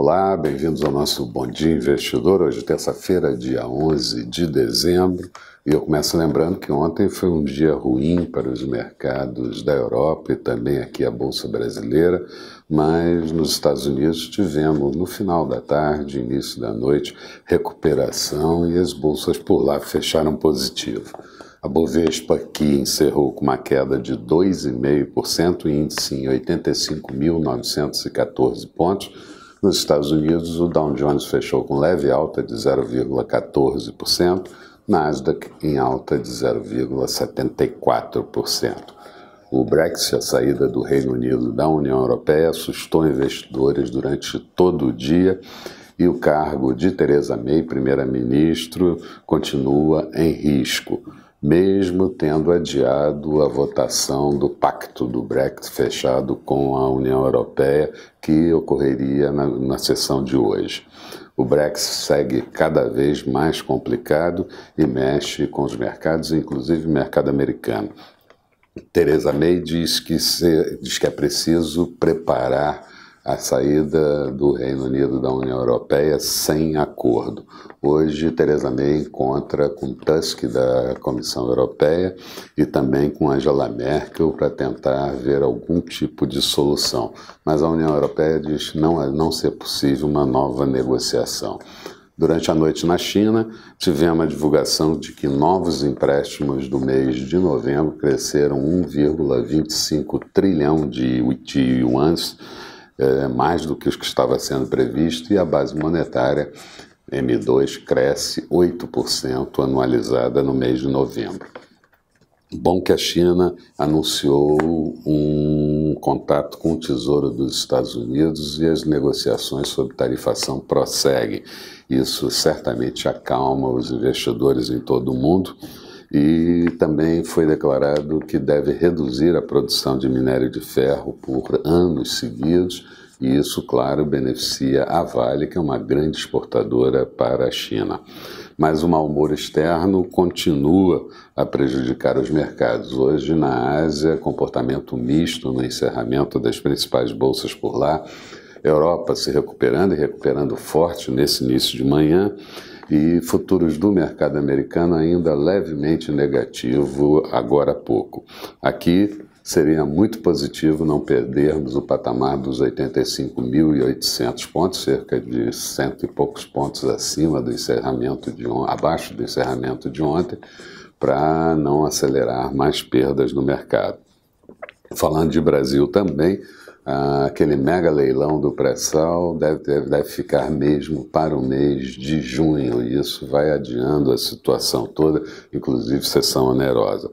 Olá, bem-vindos ao nosso Bom Dia Investidor. Hoje, terça-feira, dia 11 de dezembro. E eu começo lembrando que ontem foi um dia ruim para os mercados da Europa e também aqui a Bolsa Brasileira, mas nos Estados Unidos tivemos, no final da tarde, início da noite, recuperação e as bolsas por lá fecharam positivo. A Bovespa aqui encerrou com uma queda de 2,5%, índice em 85.914 pontos. Nos Estados Unidos, o Dow Jones fechou com leve alta de 0,14%, Nasdaq em alta de 0,74%. O Brexit, a saída do Reino Unido da União Europeia, assustou investidores durante todo o dia e o cargo de Theresa May, primeira-ministro, continua em risco, mesmo tendo adiado a votação do pacto do Brexit fechado com a União Europeia, que ocorreria na sessão de hoje. O Brexit segue cada vez mais complicado e mexe com os mercados, inclusive o mercado americano. Theresa May diz que é preciso preparar a saída do Reino Unido da União Europeia sem acordo. Hoje, Theresa May encontra com Tusk da Comissão Europeia e também com Angela Merkel para tentar ver algum tipo de solução. Mas a União Europeia diz não ser possível uma nova negociação. Durante a noite na China, tivemos a divulgação de que novos empréstimos do mês de novembro cresceram 1,25 trilhão de yuans, mais do que os que estava sendo previsto, e a base monetária M2 cresce 8% anualizada no mês de novembro. Bom que a China anunciou um contato com o Tesouro dos Estados Unidos e as negociações sobre tarifação prosseguem. Isso certamente acalma os investidores em todo o mundo. E também foi declarado que deve reduzir a produção de minério de ferro por anos seguidos, e isso, claro, beneficia a Vale, que é uma grande exportadora para a China. Mas o mau humor externo continua a prejudicar os mercados. Hoje, na Ásia, comportamento misto no encerramento das principais bolsas por lá, Europa se recuperando e recuperando forte nesse início de manhã, e futuros do mercado americano ainda levemente negativo agora há pouco. Aqui seria muito positivo não perdermos o patamar dos 85.800 pontos, cerca de 100 e poucos pontos acima do encerramento abaixo do encerramento de ontem, para não acelerar mais perdas no mercado. Falando de Brasil também, aquele mega leilão do pré-sal deve ficar mesmo para o mês de junho, e isso vai adiando a situação toda, inclusive sessão onerosa.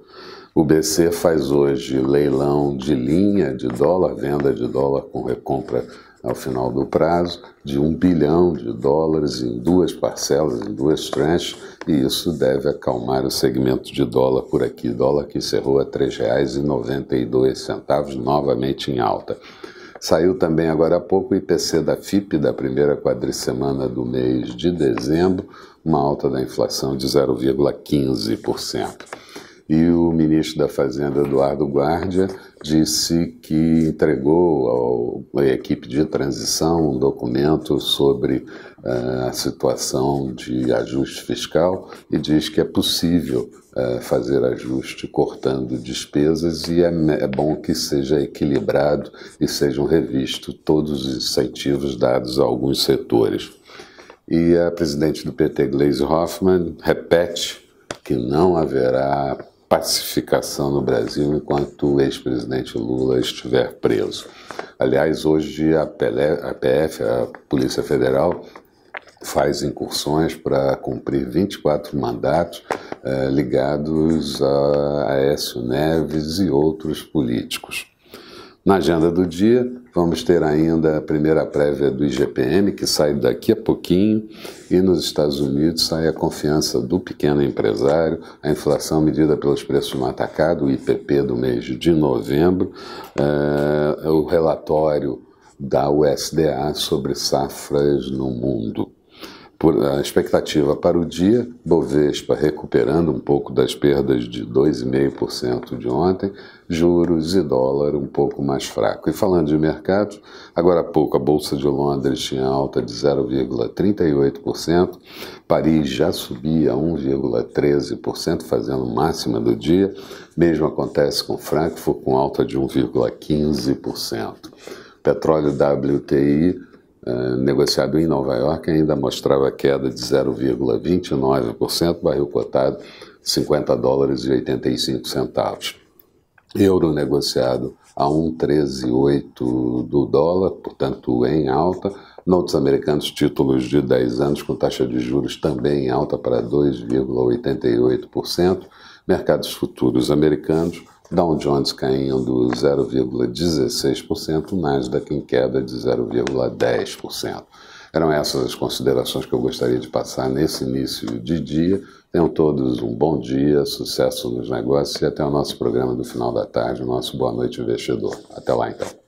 O BC faz hoje leilão de linha de dólar, venda de dólar com recompra ao final do prazo, de $1 bilhão em duas parcelas, em duas tranches, e isso deve acalmar o segmento de dólar por aqui. Dólar que encerrou a R$ 3,92, novamente em alta. Saiu também agora há pouco o IPC da FIPE da primeira quadricemana do mês de dezembro, uma alta da inflação de 0,15%. E o ministro da Fazenda, Eduardo Guardia, disse que entregou à equipe de transição um documento sobre a situação de ajuste fiscal e diz que é possível fazer ajuste cortando despesas, e é bom que seja equilibrado e sejam revistos todos os incentivos dados a alguns setores. E a presidente do PT, Gleisi Hoffmann, repete que não haverá pacificação no Brasil enquanto o ex-presidente Lula estiver preso. Aliás, hoje a PF, a Polícia Federal, faz incursões para cumprir 24 mandatos ligados a Aécio Neves e outros políticos. Na agenda do dia, vamos ter ainda a primeira prévia do IGPM, que sai daqui a pouquinho, e nos Estados Unidos sai a confiança do pequeno empresário, a inflação medida pelos preços no atacado, o IPP do mês de novembro, o relatório da USDA sobre safras no mundo. A expectativa para o dia, Bovespa recuperando um pouco das perdas de 2,5% de ontem, juros e dólar um pouco mais fraco. E falando de mercados, agora há pouco a Bolsa de Londres tinha alta de 0,38%, Paris já subia 1,13%, fazendo máxima do dia, mesmo acontece com Frankfurt, com alta de 1,15%. Petróleo WTI, negociado em Nova York, ainda mostrava queda de 0,29%, barril cotado $50,85. Euro negociado a 1,138 do dólar, portanto em alta. Notes americanos, títulos de 10 anos com taxa de juros também em alta para 2,88%. Mercados futuros americanos, Dow Jones caindo 0,16%, Nasdaq em queda de 0,10%. Eram essas as considerações que eu gostaria de passar nesse início de dia. Tenham todos um bom dia, sucesso nos negócios e até o nosso programa do final da tarde, o nosso Boa Noite Investidor. Até lá então.